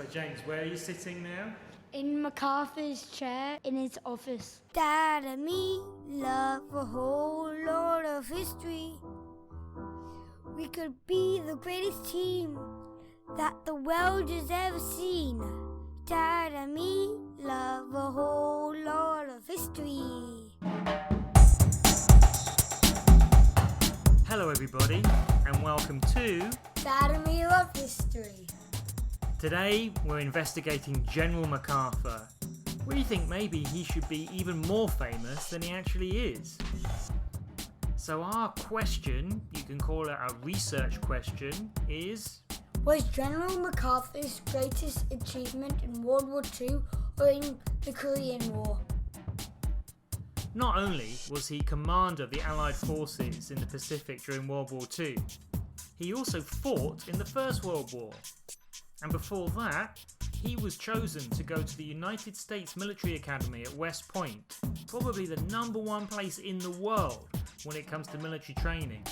So James, where are you sitting now? In MacArthur's chair in his office. Dad and me love a whole lot of history. We could be the greatest team that the world has ever seen. Dad and me love a whole lot of history. Hello everybody, and welcome to... Dad and me love history. Today we're investigating General MacArthur. We think maybe he should be even more famous than he actually is. So our question, you can call it a research question, is... Was General MacArthur's greatest achievement in World War II or in the Korean War? Not only was he commander of the Allied forces in the Pacific during World War II, he also fought in the First World War. And before that, he was chosen to go to the United States Military Academy at West Point, probably the #1 place in the world when it comes to military training.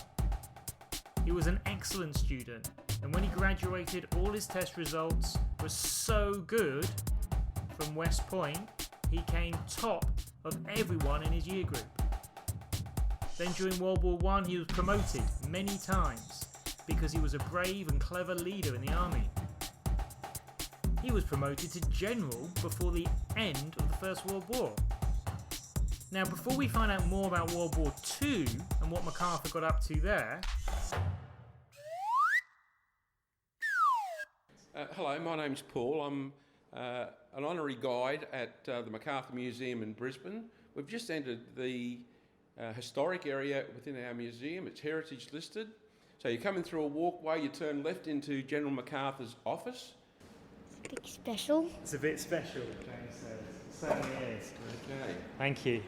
He was an excellent student, and when he graduated, all his test results were so good from West Point, he came top of everyone in his year group. Then during World War I, he was promoted many times because he was a brave and clever leader in the army. He was promoted to general before the end of the First World War. Now, before we find out more about World War II and what MacArthur got up to there... Hello, my name's Paul. I'm an honorary guide at the MacArthur Museum in Brisbane. We've just entered the historic area within our museum. It's heritage listed. So you're coming through a walkway, you turn left into General MacArthur's office. Big special. It's a bit special, James says. It certainly is. Okay. Thank you.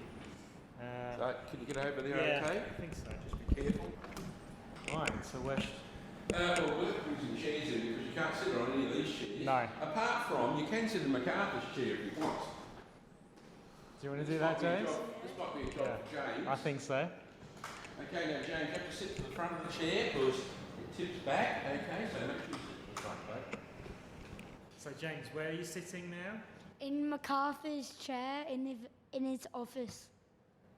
So can you get over there Yeah, okay? I think so. Just be careful. Right, so we're... Well, we're using chairs here because you can't sit on any of these chairs. No. Apart from, you can sit in MacArthur's chair if you want. Do you want to do that, James? This might be a job for James. I think so. Okay, now James, you have to sit to the front of the chair because it tips back. Okay, so make sure you sit to the front, right? So James, where are you sitting now? In MacArthur's chair in his office.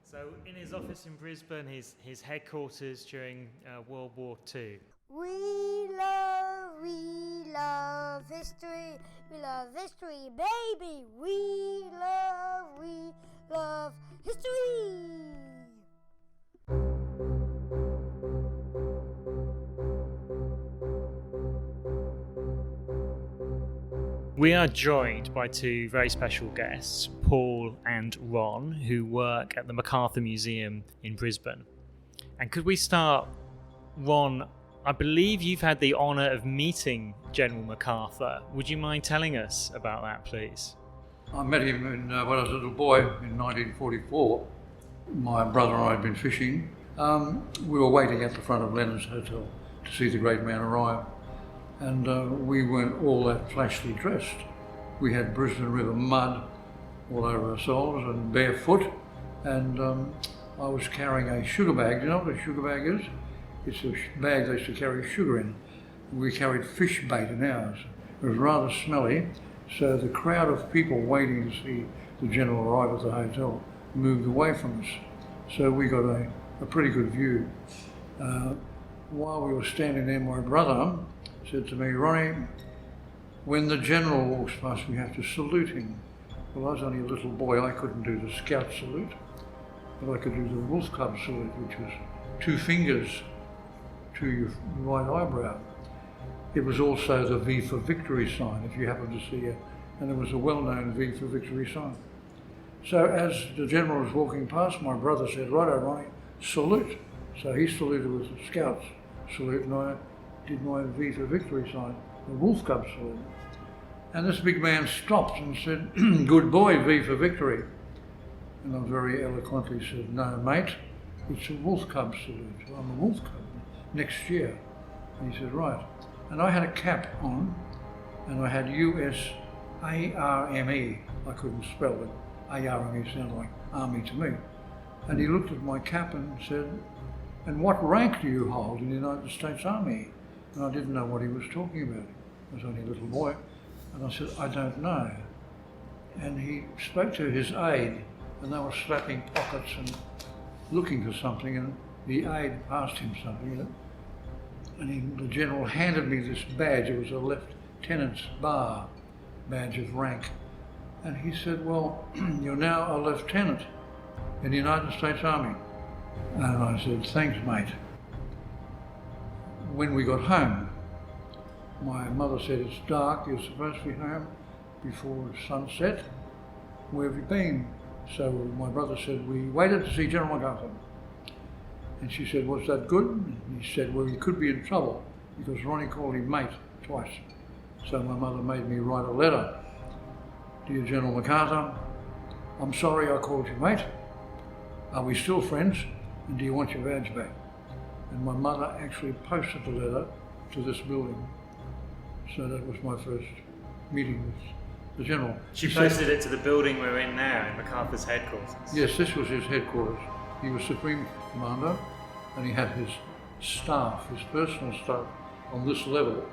So in his office in Brisbane, his headquarters during World War II. We love history. We love history, baby. We love history. We are joined by two very special guests, Paul and Ron, who work at the MacArthur Museum in Brisbane. And could we start, Ron, I believe you've had the honour of meeting General MacArthur. Would you mind telling us about that, please? I met him when I was a little boy in 1944. My brother and I had been fishing. We were waiting at the front of Lennon's Hotel to see the great man arrive. And we weren't all that flashily dressed. We had Brisbane River mud all over ourselves and barefoot. And I was carrying a sugar bag. Do you know what a sugar bag is? It's a bag they used to carry sugar in. We carried fish bait in ours. It was rather smelly, so the crowd of people waiting to see the general arrive at the hotel moved away from us. So we got a pretty good view. While we were standing there, my brother said to me, "Ronnie, when the general walks past, we have to salute him." Well, I was only a little boy, I couldn't do the scout salute, but I could do the Wolf Club salute, which was 2 fingers to your right eyebrow. It was also the V for victory sign, if you happen to see it, and it was a well-known V for victory sign. So as the general was walking past, my brother said, "Righto, Ronnie, salute." So he saluted with the Scouts salute, and I did my V for victory sign, the Wolf Cub salute. And this big man stopped and said, "Good boy, V for victory." And I very eloquently said, "No, mate, it's a Wolf Cub salute. I'm a Wolf Cub next year." And he said, "Right." And I had a cap on, and I had USARME. I couldn't spell it. ARME sounded like army to me. And he looked at my cap and said, "And what rank do you hold in the United States Army?" And I didn't know what he was talking about. I was only a little boy. And I said, I don't know. And he spoke to his aide, and they were slapping pockets and looking for something, and the aide passed him something, and the general handed me this badge. It was a lieutenant's bar badge of rank. And he said, well, you're now a lieutenant in the United States Army. And I said, thanks, mate. When we got home, my mother said, it's dark, you're supposed to be home before sunset. Where have you been? So my brother said, we waited to see General MacArthur. And she said, was that good? And he said, well, he could be in trouble because Ronnie called him mate twice. So my mother made me write a letter. Dear General MacArthur, I'm sorry I called you mate. Are we still friends? And do you want your badge back? And my mother actually posted the letter to this building. So that was my first meeting with the General. She posted it to the building we're in now, in MacArthur's headquarters. Yes, this was his headquarters. He was Supreme Commander, and he had his staff, his personal staff, on this level,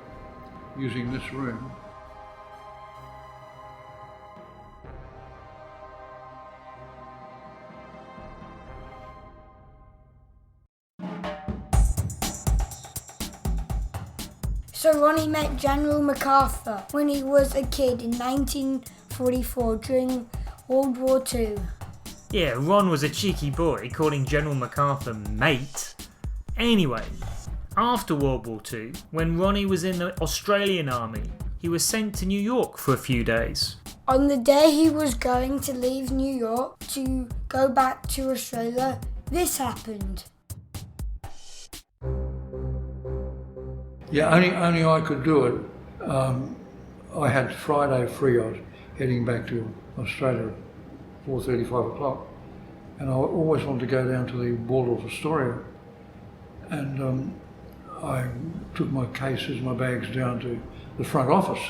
using this room. So Ronnie met General MacArthur when he was a kid in 1944 during World War II. Yeah, Ron was a cheeky boy calling General MacArthur mate. Anyway, after World War II, when Ronnie was in the Australian Army, he was sent to New York for a few days. On the day he was going to leave New York to go back to Australia, this happened. Yeah, only I could do it. I had Friday free. I was heading back to Australia at 4:35 o'clock, and I always wanted to go down to the Waldorf Astoria. And I took my cases, my bags down to the front office,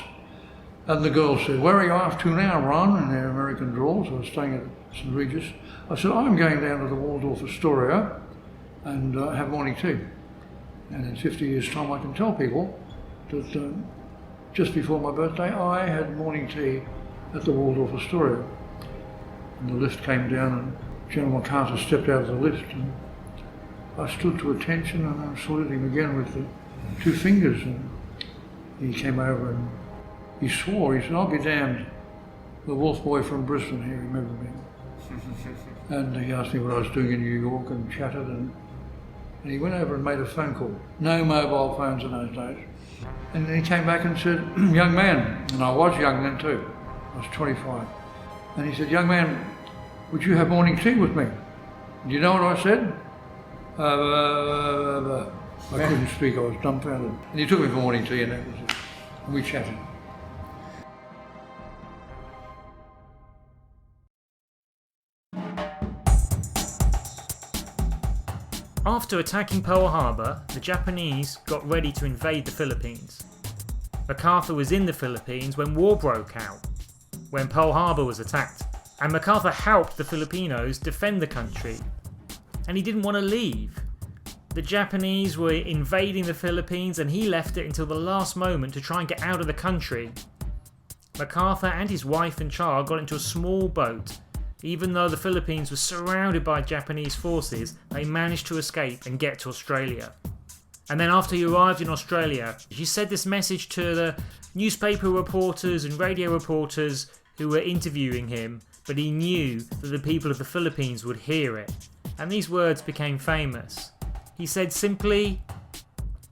and the girl said, "Where are you off to now, Ron?" in their American drawls. I was staying at St Regis. I said, "I'm going down to the Waldorf Astoria and have morning tea. And in 50 years' time, I can tell people that just before my birthday, I had morning tea at the Waldorf Astoria." And the lift came down, and General MacArthur stepped out of the lift, and I stood to attention, and I saluted him again with the two fingers, and he came over and he swore. He said, "I'll be damned, the wolf boy from Brisbane," he remembered me. And he asked me what I was doing in New York and chatted, and he went over and made a phone call. No mobile phones in those days. And then he came back and said, "Young man," and I was young then too, I was 25. And he said, "Young man, would you have morning tea with me?" Do you know what I said? I couldn't speak, I was dumbfounded. And he took me for morning tea, and that was it. And we chatted. After attacking Pearl Harbor, the Japanese got ready to invade the Philippines. MacArthur was in the Philippines when war broke out, when Pearl Harbor was attacked, and MacArthur helped the Filipinos defend the country. And he didn't want to leave. The Japanese were invading the Philippines, and he left it until the last moment to try and get out of the country. MacArthur and his wife and child got into a small boat. Even though the Philippines was surrounded by Japanese forces, they managed to escape and get to Australia. And then after he arrived in Australia, he said this message to the newspaper reporters and radio reporters who were interviewing him, but he knew that the people of the Philippines would hear it. And these words became famous. He said simply,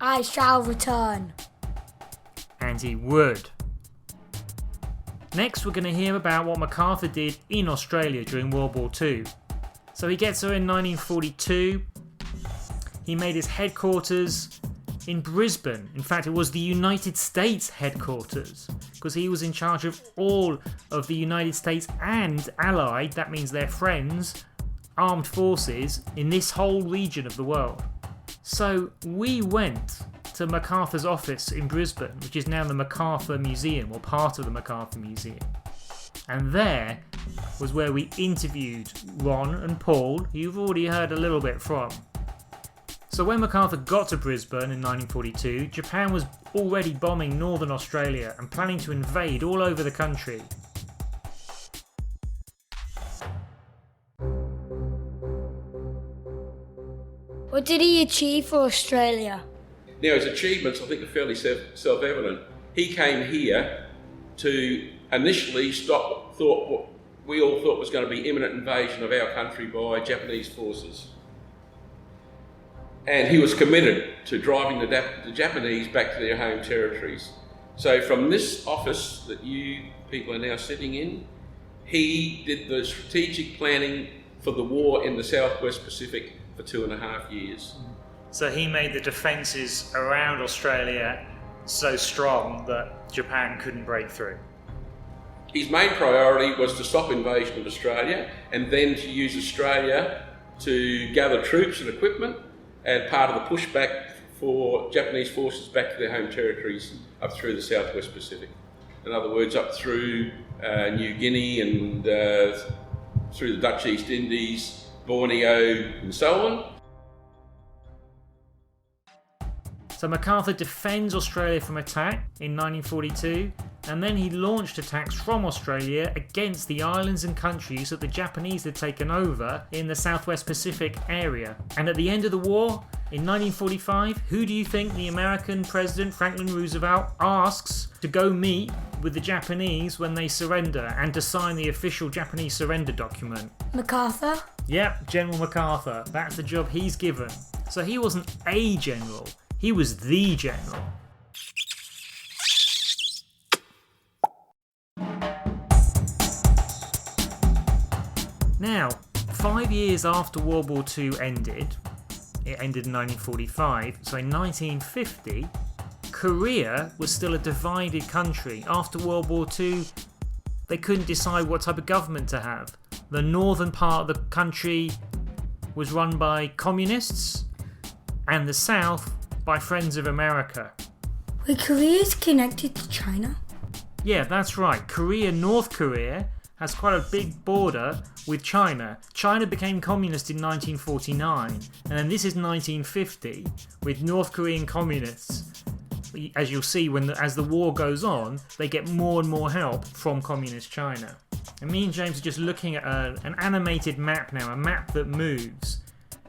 "I shall return." And he would. Next, we're going to hear about what MacArthur did in Australia during World War II. So he gets there in 1942. He made his headquarters in Brisbane. In fact, it was the United States headquarters, because he was in charge of all of the United States and Allied, that means their friends, armed forces in this whole region of the world. So we went to MacArthur's office in Brisbane, which is now the MacArthur Museum, or part of the MacArthur Museum. And there was where we interviewed Ron and Paul, who you've already heard a little bit from. So So when MacArthur got to Brisbane in 1942, Japan was already bombing northern Australia and planning to invade all over the country. What did he achieve for Australia? Now, his achievements, I think, are fairly self-evident. He came here to initially stop what we all thought was going to be imminent invasion of our country by Japanese forces. And he was committed to driving the Japanese back to their home territories. So from this office that you people are now sitting in, he did the strategic planning for the war in the Southwest Pacific for 2.5 years. So he made the defences around Australia so strong that Japan couldn't break through. His main priority was to stop invasion of Australia and then to use Australia to gather troops and equipment and part of the pushback for Japanese forces back to their home territories up through the Southwest Pacific. In other words, up through New Guinea and through the Dutch East Indies, Borneo and so on. So MacArthur defends Australia from attack in 1942, and then he launched attacks from Australia against the islands and countries that the Japanese had taken over in the Southwest Pacific area. And at the end of the war, in 1945, who do you think the American President Franklin Roosevelt asks to go meet with the Japanese when they surrender and to sign the official Japanese surrender document? MacArthur? Yep, General MacArthur. That's the job he's given. So he wasn't a general, he was the general. Now, 5 years after World War II ended, it ended in 1945, so in 1950, Korea was still a divided country. After World War II, they couldn't decide what type of government to have. The northern part of the country was run by communists, and the south by Friends of America. Were Korea's connected to China? Yeah, that's right. North Korea, has quite a big border with China. China became communist in 1949, and then this is 1950 with North Korean communists. As you'll see, as the war goes on, they get more and more help from communist China. And me and James are just looking at an animated map now, a map that moves,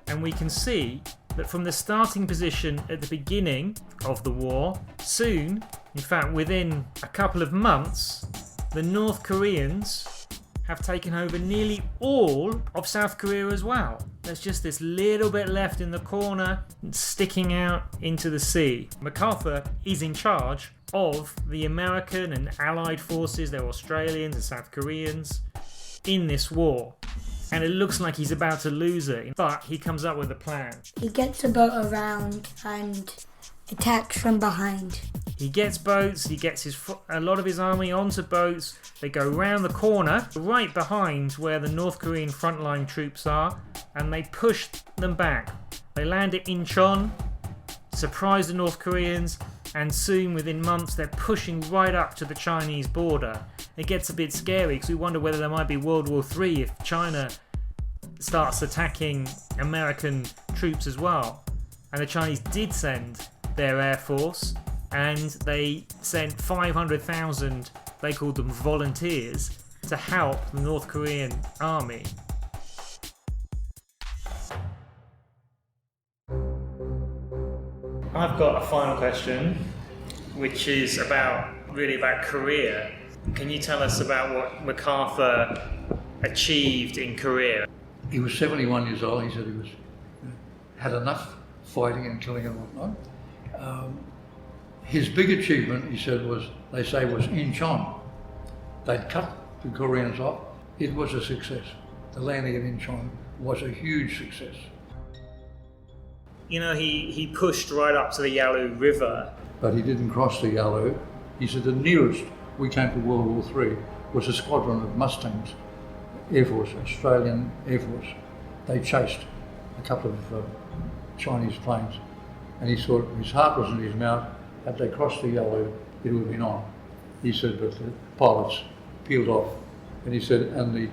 and we can see that from the starting position at the beginning of the war, soon, in fact within a couple of months, the North Koreans have taken over nearly all of South Korea as well. There's just this little bit left in the corner, sticking out into the sea. MacArthur is in charge of the American and Allied forces, they're Australians and South Koreans, in this war. And it looks like he's about to lose it, but he comes up with a plan. He gets a boat around and attacks from behind. He gets boats, he gets a lot of his army onto boats, they go round the corner, right behind where the North Korean frontline troops are, and they push them back. They land at Incheon, surprise the North Koreans, and soon, within months, they're pushing right up to the Chinese border. It gets a bit scary because we wonder whether there might be World War III if China starts attacking American troops as well. And the Chinese did send their air force, and they sent 500,000, they called them volunteers, to help the North Korean army. I've got a final question, which is about Korea. Can you tell us about what MacArthur achieved in Korea? He was 71 years old. He said he had enough fighting and killing and whatnot. His big achievement, he said, was Incheon. They'd cut the Koreans off. It was a success. The landing at Incheon was a huge success. You know, he pushed right up to the Yalu River. But he didn't cross the Yalu. He said the nearest we came to World War III was a squadron of Mustangs, Air Force, Australian Air Force. They chased a couple of Chinese planes. And he thought his heart was in his mouth. Had they crossed the Yalu, it would have been on. He said, but the pilots peeled off. And he said, and the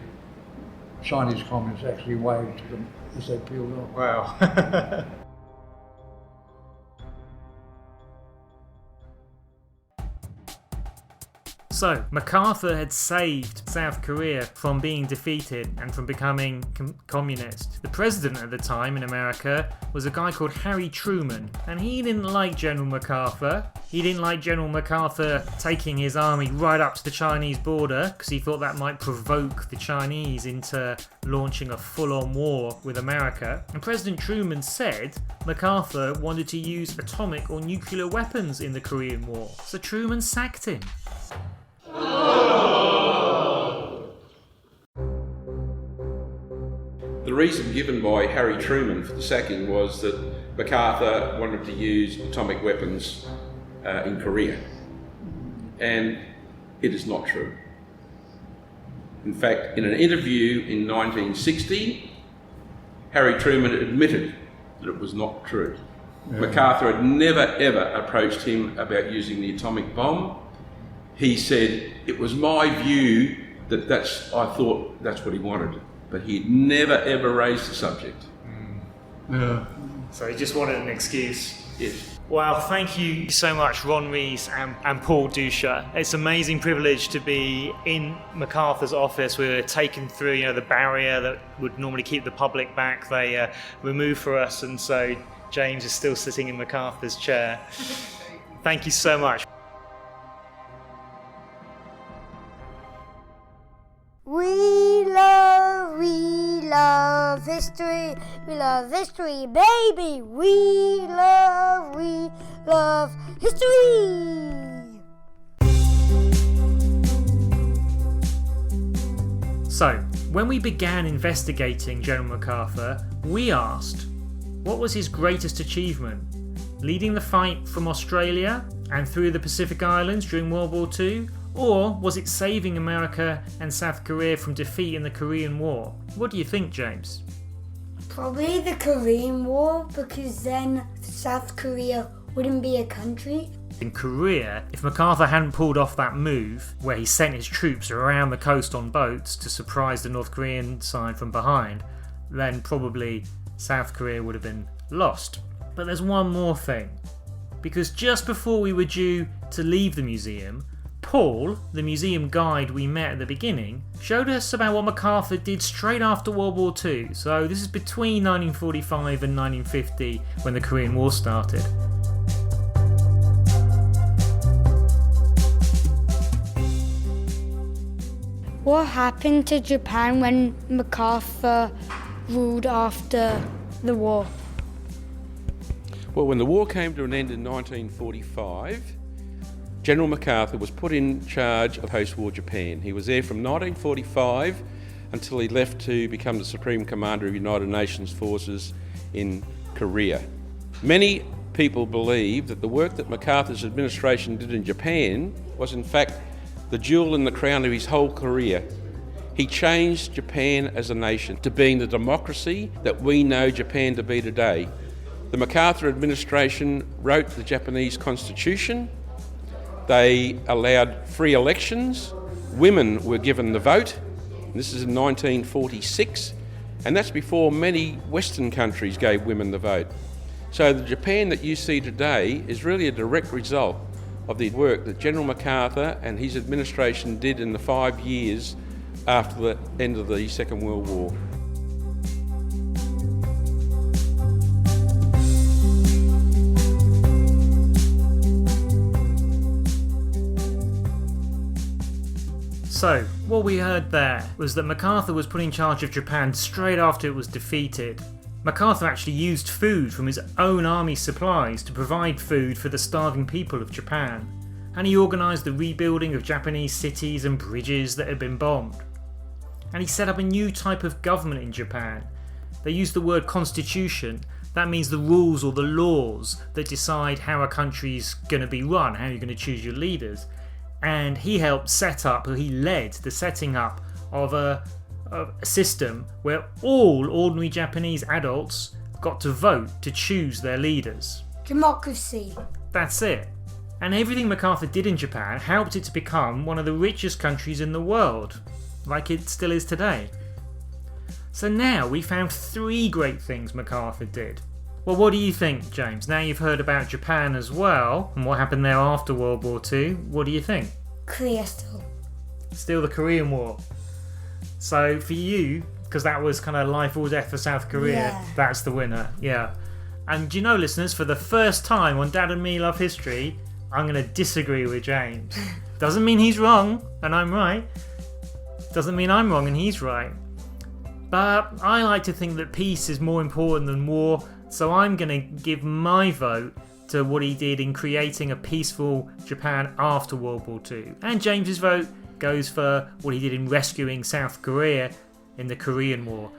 Chinese communists actually waved to them as they peeled off. Wow. So, MacArthur had saved South Korea from being defeated and from becoming communist. The president at the time in America was a guy called Harry Truman, and he didn't like General MacArthur. He didn't like General MacArthur taking his army right up to the Chinese border because he thought that might provoke the Chinese into launching a full-on war with America. And President Truman said MacArthur wanted to use atomic or nuclear weapons in the Korean War. So Truman sacked him. The reason given by Harry Truman for the sacking was that MacArthur wanted to use atomic weapons in Korea. And it is not true. In fact, in an interview in 1960, Harry Truman admitted that it was not true. Yeah. MacArthur had never ever approached him about using the atomic bomb. He said, it was my view that I thought that's what he wanted. But he'd never ever raised the subject. Yeah. So he just wanted an excuse. Yes. Well, thank you so much, Ron Rees and Paul Douchet. It's an amazing privilege to be in MacArthur's office. We were taken through, the barrier that would normally keep the public back. They removed for us, and so James is still sitting in MacArthur's chair. Thank you so much. We love history. We love history, baby. We love history. So, when we began investigating General MacArthur, we asked, what was his greatest achievement? Leading the fight from Australia and through the Pacific Islands during World War II? Or was it saving America and South Korea from defeat in the Korean War? What do you think, James? Probably the Korean War, because then South Korea wouldn't be a country. In Korea, if MacArthur hadn't pulled off that move, where he sent his troops around the coast on boats to surprise the North Korean side from behind, then probably South Korea would have been lost. But there's one more thing. Because just before we were due to leave the museum, Paul, the museum guide we met at the beginning, showed us about what MacArthur did straight after World War II. So this is between 1945 and 1950 when the Korean War started. What happened to Japan when MacArthur ruled after the war? Well, when the war came to an end in 1945, General MacArthur was put in charge of post-war Japan. He was there from 1945 until he left to become the Supreme Commander of United Nations forces in Korea. Many people believe that the work that MacArthur's administration did in Japan was in fact the jewel in the crown of his whole career. He changed Japan as a nation to being the democracy that we know Japan to be today. The MacArthur administration wrote the Japanese constitution. They allowed free elections. Women were given the vote. This is in 1946, and that's before many Western countries gave women the vote. So the Japan that you see today is really a direct result of the work that General MacArthur and his administration did in the 5 years after the end of the Second World War. So, what we heard there was that MacArthur was put in charge of Japan straight after it was defeated. MacArthur actually used food from his own army supplies to provide food for the starving people of Japan, and he organised the rebuilding of Japanese cities and bridges that had been bombed. And he set up a new type of government in Japan. They used the word constitution. That means the rules or the laws that decide how a country's going to be run, how you're going to choose your leaders. And he led the setting up of a system where all ordinary Japanese adults got to vote to choose their leaders. Democracy. That's it. And everything MacArthur did in Japan helped it to become one of the richest countries in the world, like it still is today. So now we found 3 great things MacArthur did. Well, what do you think, James? Now you've heard about Japan as well, and what happened there after World War II, what do you think? Korea still. Still the Korean War. So for you, because that was kind of life or death for South Korea, Yeah. that's the winner. Yeah. And do you know, listeners, for the first time on Dad and Me Love History, I'm going to disagree with James. Doesn't mean he's wrong and I'm right. Doesn't mean I'm wrong and he's right. But I like to think that peace is more important than war, so I'm going to give my vote to what he did in creating a peaceful Japan after World War II. And James's vote goes for what he did in rescuing South Korea in the Korean War.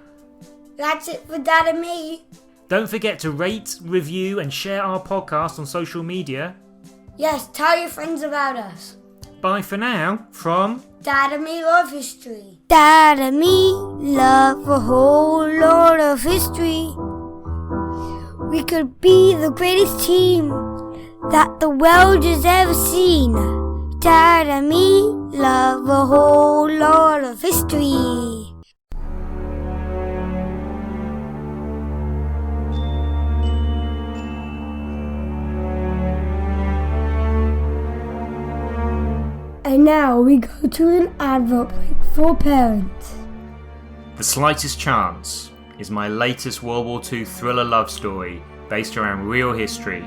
That's it for Dad and me. Don't forget to rate, review and share our podcast on social media. Yes, tell your friends about us. Bye for now from Dad and me love history. Dad and me love a whole lot of history. We could be the greatest team that the world has ever seen. Dad and me love a whole lot of history. And now we go to an advert break for parents. The Slightest Chance is my latest World War II thriller love story based around real history.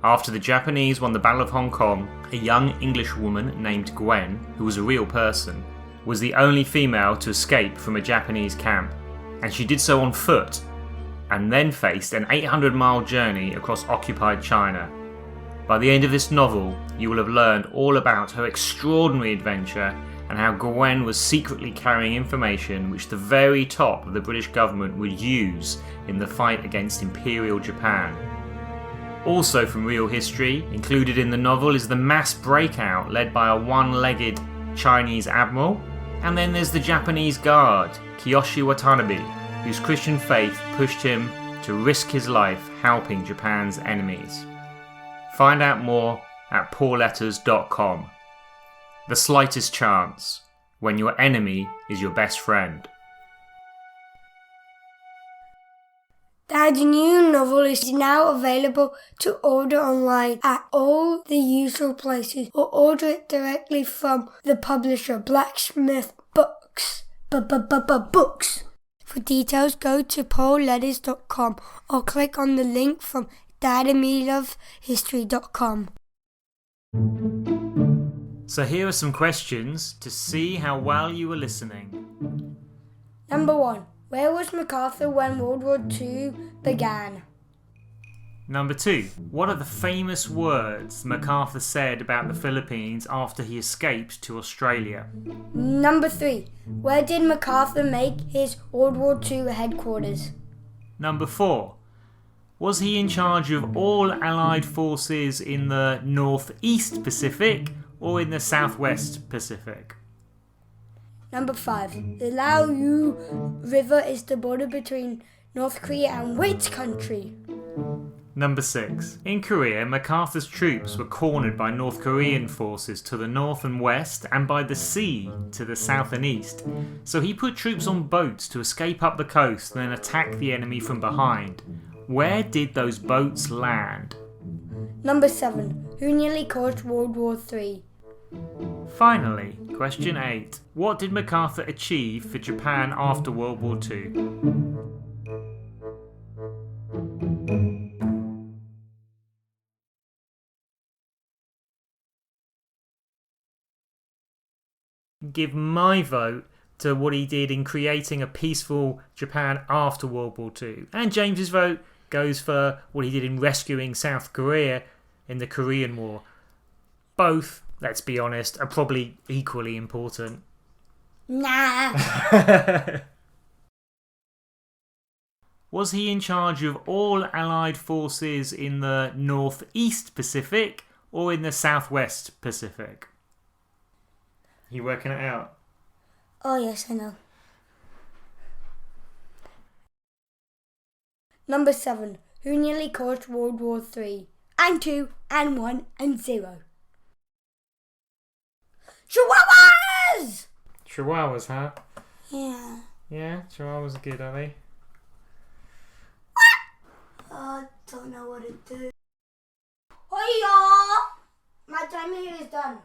After the Japanese won the Battle of Hong Kong, a young English woman named Gwen, who was a real person, was the only female to escape from a Japanese camp, and she did so on foot, and then faced an 800-mile journey across occupied China. By the end of this novel, you will have learned all about her extraordinary adventure and how Gwen was secretly carrying information which the very top of the British government would use in the fight against Imperial Japan. Also from real history, included in the novel is the mass breakout led by a one-legged Chinese admiral, and then there's the Japanese guard, Kiyoshi Watanabe, whose Christian faith pushed him to risk his life helping Japan's enemies. Find out more at poorletters.com. The Slightest Chance, when your enemy is your best friend. Dad's new novel is now available to order online at all the usual places or order it directly from the publisher Blacksmith Books. Books. For details, go to poorletters.com or click on the link from dadandmelovehistory.com. So here are some questions to see how well you were listening. Number 1. Where was MacArthur when World War II began? Number 2. What are the famous words MacArthur said about the Philippines after he escaped to Australia? Number 3. Where did MacArthur make his World War II headquarters? Number 4. Was he in charge of all Allied forces in the Northeast Pacific or in the Southwest Pacific? Number 5. The Yalu River is the border between North Korea and which country? Number 6. In Korea, MacArthur's troops were cornered by North Korean forces to the north and west and by the sea to the south and east. So he put troops on boats to escape up the coast and then attack the enemy from behind. Where did those boats land? Number 7. Who nearly caused World War III? Finally, question 8. What did MacArthur achieve for Japan after World War II? Give my vote to what he did in creating a peaceful Japan after World War II. And James's vote goes for what he did in rescuing South Korea in the Korean War. Both, let's be honest, are probably equally important. Nah. Was he in charge of all Allied forces in the Northeast Pacific or in the Southwest Pacific? You working it out? Oh yes, I know. Number 7. Who nearly caused World War III? And 2, and 1, and 0. Chihuahuas! Chihuahuas, huh? Yeah. Yeah, Chihuahuas are good, are they? I don't know what to do. Hiya! My time here is done.